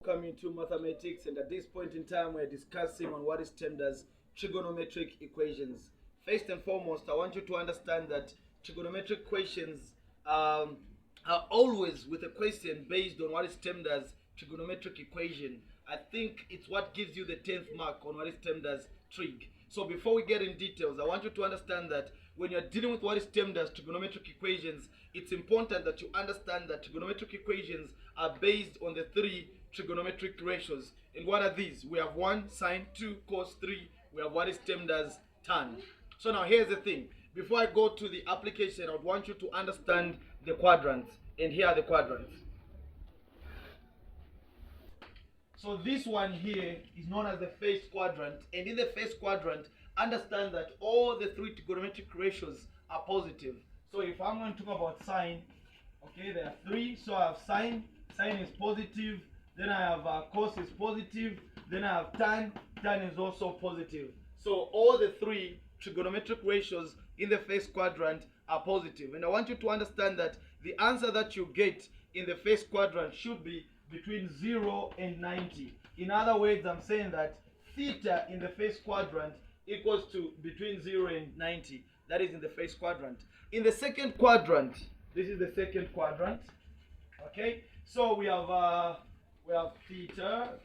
Coming to mathematics, and at this point in time we're discussing on what is termed as trigonometric equations. First and foremost, I want you to understand that trigonometric equations are always with a question based on what is termed as trigonometric equation. I think it's what gives you the 10th mark on what is termed as trig. So before we get in details, I want you to understand that when you're dealing with what is termed as trigonometric equations, it's important that you understand that trigonometric equations are based on the three trigonometric ratios. And what are these? We have 1 sine, 2 cos, 3 we have what is termed as tan. So now here's the thing. Before I go to the application, I would want you to understand the quadrants. And here are the quadrants. So this one here is known as the first quadrant, and in the first quadrant, understand that all the three trigonometric ratios are positive. So if I'm going to talk about sine, okay, there are three. So I have sine is positive, then I have cos is positive, then I have tan is also positive. So all the three trigonometric ratios in the first quadrant are positive. And I want you to understand that the answer that you get in the first quadrant should be between 0 and 90. In other words, I'm saying that theta in the first quadrant equals to between 0 and 90. That is in the first quadrant. In the second quadrant, this is the second quadrant. Okay, so we have theta.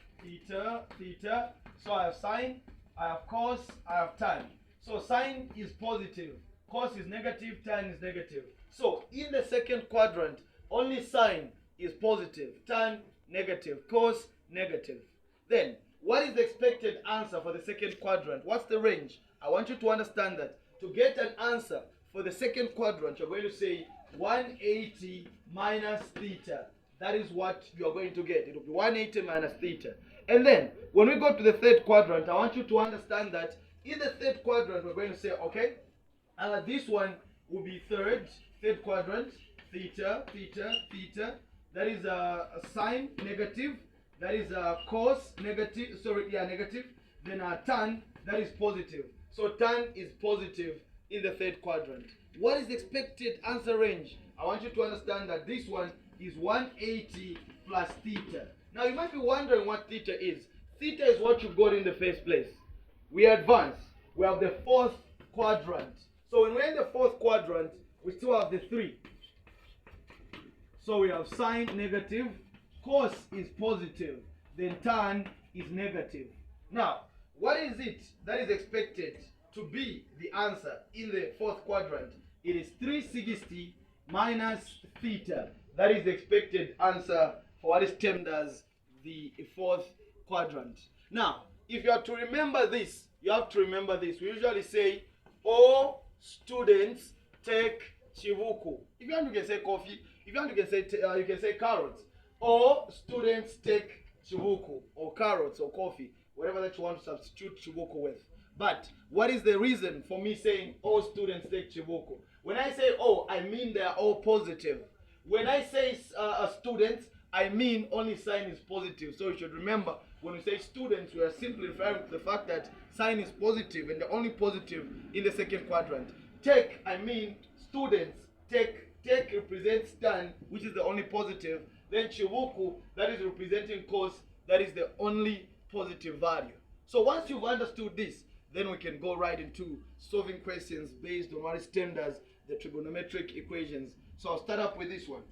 So I have sine, I have cos, I have tan. So sine is positive, cos is negative, tan is negative. So in the second quadrant, only sine is positive, tan negative, cos negative. Then what is the expected answer for the second quadrant? What's the range? I want you to understand that to get an answer for the second quadrant, you're going to say 180 minus theta. That is what you're going to get. It will be 180 minus theta. And then when we go to the third quadrant, I want you to understand that in the third quadrant, we're going to say, okay, this one will be third quadrant, theta. That is a sine negative, that is a cos negative, negative, then tan, that is positive. So tan is positive in the third quadrant. What is the expected answer range? I want you to understand that this one is 180 plus theta. Now you might be wondering what theta is. Theta is what you got in the first place. We advance. We have the fourth quadrant. So when we're in the fourth quadrant, we still have the 3. So we have sine negative, cos is positive, then tan is negative. Now, what is it that is expected to be the answer in the fourth quadrant? It is 360 minus theta. That is the expected answer for what is termed as the fourth quadrant. Now, if you are to remember this, you have to remember this. We usually say, all students take chibuku. If you want, you can say coffee. If you want, you can say carrots. All students take chibuku, or carrots, or coffee, whatever that you want to substitute chibuku with. But what is the reason for me saying all students take chibuku? When I say all, I mean they are all positive. When I say students, I mean only sign is positive. So you should remember, when we say students, we are simply referring to the fact that sign is positive and the only positive in the second quadrant. Take, I mean students. Take represents tan, which is the only positive. Then chibuku, that is representing cos, that is the only positive value. So once you've understood this, then we can go right into solving questions based on what is termed as the trigonometric equations. So I'll start up with this one.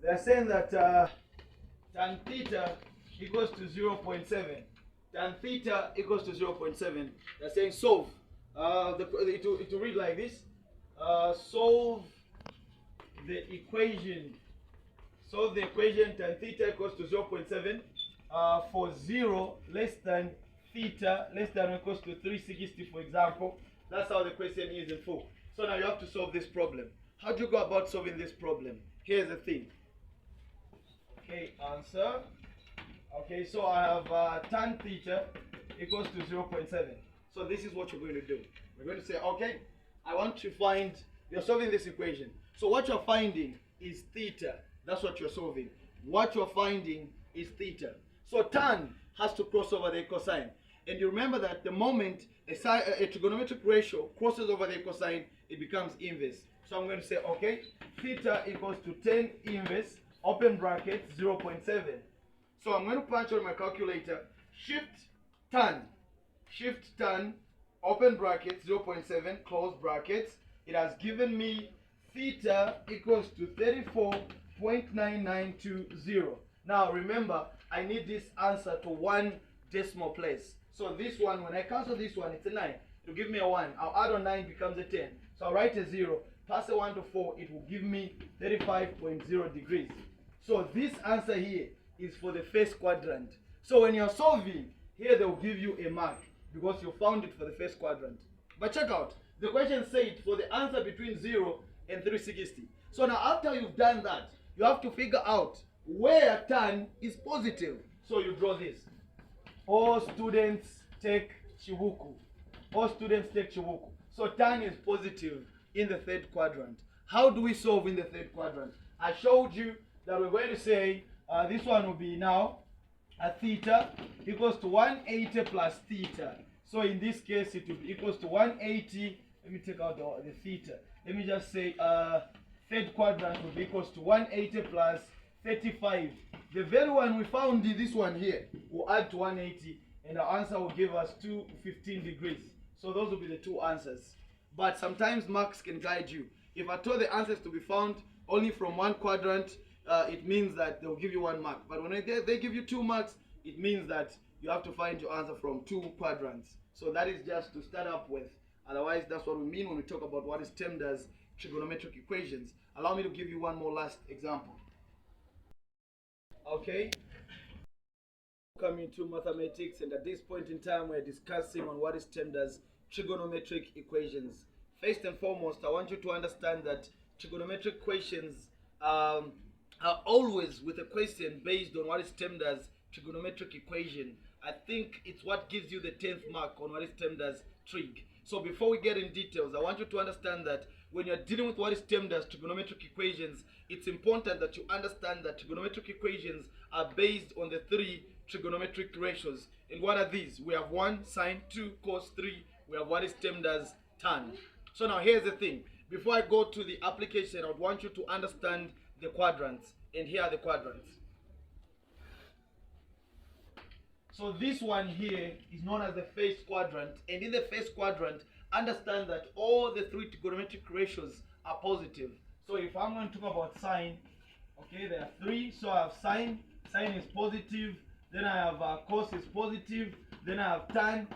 They're saying that tan theta equals to 0.7. Tan theta equals to 0.7. They're saying solve. It will read like this. Solve the equation. Solve the equation tan theta equals to 0.7 for 0 less than theta less than or equals to 360, for example. That's how the question is in full. So now you have to solve this problem. How do you go about solving this problem? Here's the thing. Okay, answer. Okay, so I have tan theta equals to 0.7. So this is what you're going to do. We're going to say, okay, I want to find, you're solving this equation. So what you're finding is theta. That's what you're solving. What you're finding is theta. So tan has to cross over the equal sign. And you remember that the moment a trigonometric ratio crosses over the equal sign, it becomes inverse. So I'm going to say, okay, theta equals to 10 inverse, open bracket, 0.7. So I'm going to punch on my calculator, shift tan, open bracket, 0.7, close brackets. It has given me theta equals to 34.9920. Now remember, I need this answer to one decimal place. So this one, when I cancel this one, it's a 9. It will give me a 1. I'll add on 9 becomes a 10. So I'll write a 0, plus a 1 to 4, it will give me 35.0 degrees. So this answer here is for the first quadrant. So when you're solving, here they will give you a mark because you found it for the first quadrant. But check out, the question said for the answer between 0 and 360. So now after you've done that, you have to figure out where tan is positive. So you draw this. All students take chibuku. All students take chibuku. So tan is positive in the third quadrant. How do we solve in the third quadrant? I showed you that we're going to say this one will be now a theta equals to 180 plus theta. So in this case it will be equals to 180. Let me take out the theta. Let me just say third quadrant will be equals to 180 plus 35. The very one we found, this one here, will add to 180 and the answer will give us 215 degrees. So those will be the two answers. But sometimes marks can guide you. If I told the answers to be found only from one quadrant, it means that they'll give you 1 mark. But when they give you 2 marks, it means that you have to find your answer from 2 quadrants. So that is just to start up with. Otherwise, that's what we mean when we talk about what is termed as trigonometric equations. Allow me to give you one more last example. Okay. Coming to mathematics, and at this point in time, we're discussing on what is termed as trigonometric equations. First and foremost, I want you to understand that trigonometric equations are always with a question based on what is termed as trigonometric equation. I think it's what gives you the 10th mark on what is termed as trig. So before we get in details, I want you to understand that when you're dealing with what is termed as trigonometric equations, it's important that you understand that trigonometric equations are based on the 3 trigonometric ratios. And what are these? We have 1 sine, 2 cos, 3. We have what is termed as tan. So now here's the thing. Before I go to the application, I would want you to understand the quadrants. And here are the quadrants. So this one here is known as the first quadrant. And in the first quadrant, understand that all the 3 trigonometric ratios are positive. So if I'm going to talk about sine, okay, there are 3. So I have sine is positive. Then I have cos is positive. Then I have tan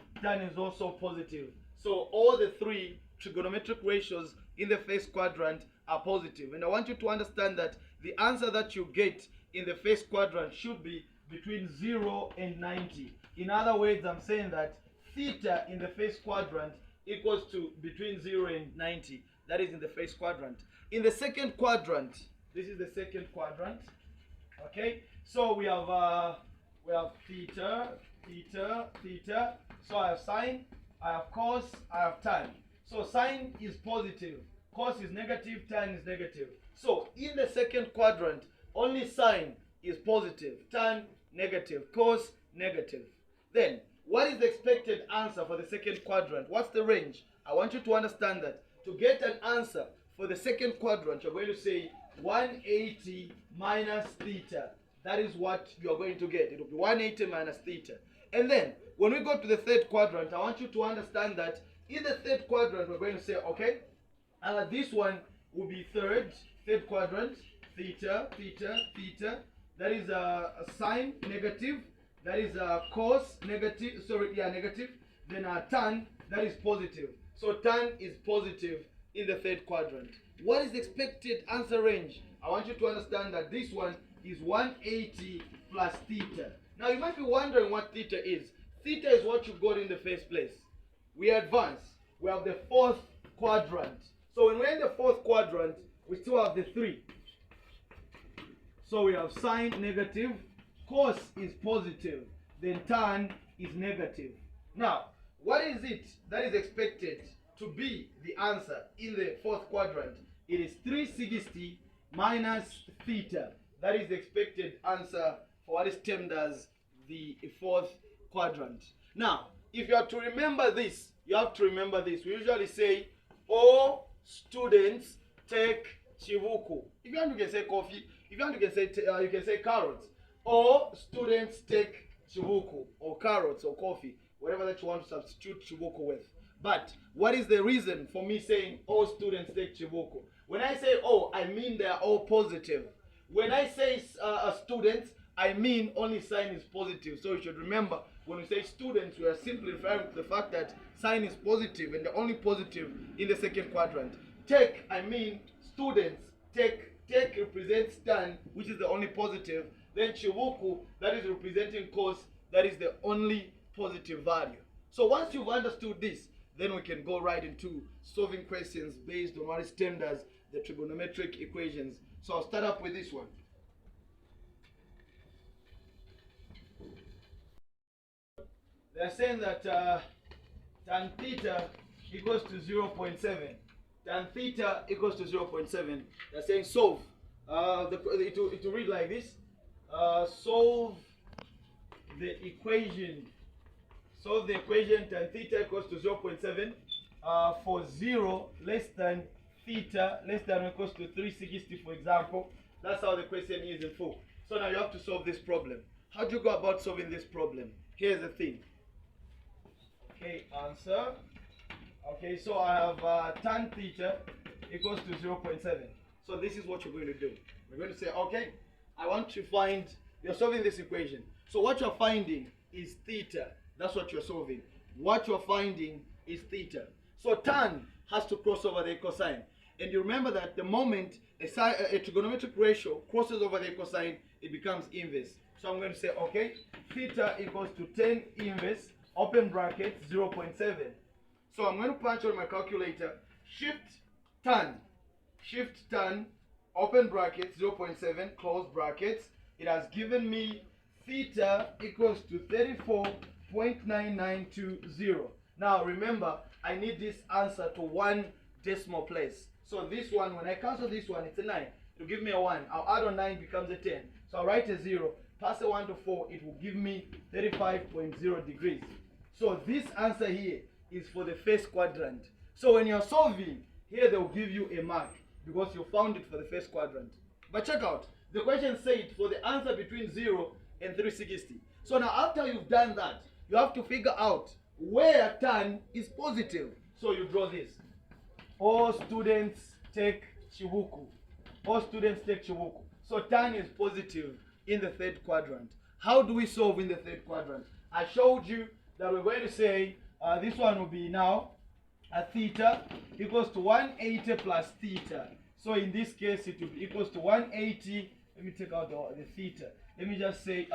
is also positive. So all the 3 trigonometric ratios in the first quadrant are positive. And I want you to understand that the answer that you get in the first quadrant should be between 0 and 90. In other words, I'm saying that theta in the first quadrant equals to between 0 and 90. That is in the first quadrant. In the second quadrant, this is the second quadrant. Okay, so we have theta. So I have sine, I have cos, I have tan. So sine is positive, cos is negative, tan is negative. So in the second quadrant, only sine is positive, tan negative, cos negative. Then what is the expected answer for the second quadrant? What's the range? I want you to understand that to get an answer for the second quadrant, you're going to say 180 minus theta. That is what you're going to get. It will be 180 minus theta. And then when we go to the third quadrant, I want you to understand that in the third quadrant, we're going to say, okay, this one will be third quadrant, theta. That is a sine negative. That is a cos negative. Negative. Then tan, that is positive. So tan is positive in the third quadrant. What is the expected answer range? I want you to understand that this one is 180 plus theta. Now you might be wondering what theta is. Theta is what you got in the first place. We advance. We have the fourth quadrant. So when we're in the fourth quadrant, we still have the 3. So we have sine negative, cos is positive, then tan is negative. Now, what is it that is expected to be the answer in the fourth quadrant? It is 360 minus theta. That is the expected answer for what is termed as the fourth quadrant. Now, if you are to remember this, you have to remember this. We usually say all students take chibuku. If you want, you can say coffee. If you want, you can say carrots. Or students take chibuku or carrots or coffee, whatever that you want to substitute chibuku with. But what is the reason for me saying all students take chibuku? When I say all, I mean they are all positive. When I say students, I mean only sign is positive. So you should remember, when we say students, we are simply referring to the fact that sign is positive and the only positive in the second quadrant. Take, I mean students. Take represents tan, which is the only positive. Then chibuku, that is representing cos, that is the only positive value. So once you've understood this, then we can go right into solving questions based on what is termed as the trigonometric equations. So I'll start up with this one. They're saying that tan² equals to 0.7. Tan² equals to 0.7. They're saying solve. It will read like this. Solve the equation. Solve the equation tan² equals to 0.7 for 0 less than theta less than or equals to 360, for example. That's how the question is in full. So now you have to solve this problem. How do you go about solving this problem? Here's the thing. Okay, answer. Okay, so I have tan² equals to 0.7. So this is what you're going to do. We're going to say, okay, I want to find, you're solving this equation. So what you're finding is theta. That's what you're solving. What you're finding is theta. So tan has to cross over the equal sign. And you remember that the moment a trigonometric ratio crosses over the equal sign, it becomes inverse. So I'm going to say, okay, theta equals to 10 inverse, open bracket, 0.7. So I'm going to punch on my calculator, shift tan, open bracket, 0.7, close brackets. It has given me theta equals to 34.9920. Now remember, I need this answer to one decimal place. So this one, when I cancel this one, it's a 9. It will give me a 1. I'll add on 9, becomes a 10. So I'll write a 0, pass a 1 to 4, it will give me 35.0 degrees. So this answer here is for the first quadrant. So when you're solving, here they will give you a mark because you found it for the first quadrant. But check out, the question said for the answer between 0 and 360. So now after you've done that, you have to figure out where tan is positive. So you draw this. All students take chibuku. All students take chibuku. So tan is positive in the third quadrant. How do we solve in the third quadrant? I showed you that we're going to say this one will be now a theta equals to 180 plus theta. So in this case it will be equals to 180. Let me take out the theta. Let me just say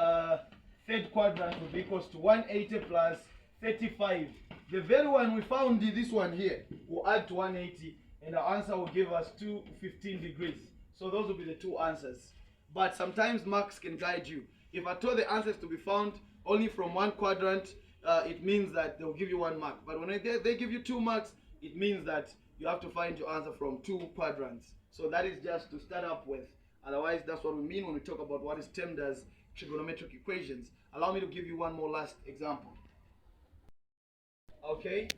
third quadrant will be equals to 180 plus 35. The very one we found, this one here, will add to 180 and our answer will give us 215 degrees. So those will be the two answers. But sometimes marks can guide you. If I told the answers to be found only from one quadrant, it means that they'll give you 1 mark. But when they give you 2 marks, it means that you have to find your answer from 2 quadrants. So that is just to start up with. Otherwise, that's what we mean when we talk about what is termed as trigonometric equations. Allow me to give you one more last example. Okay,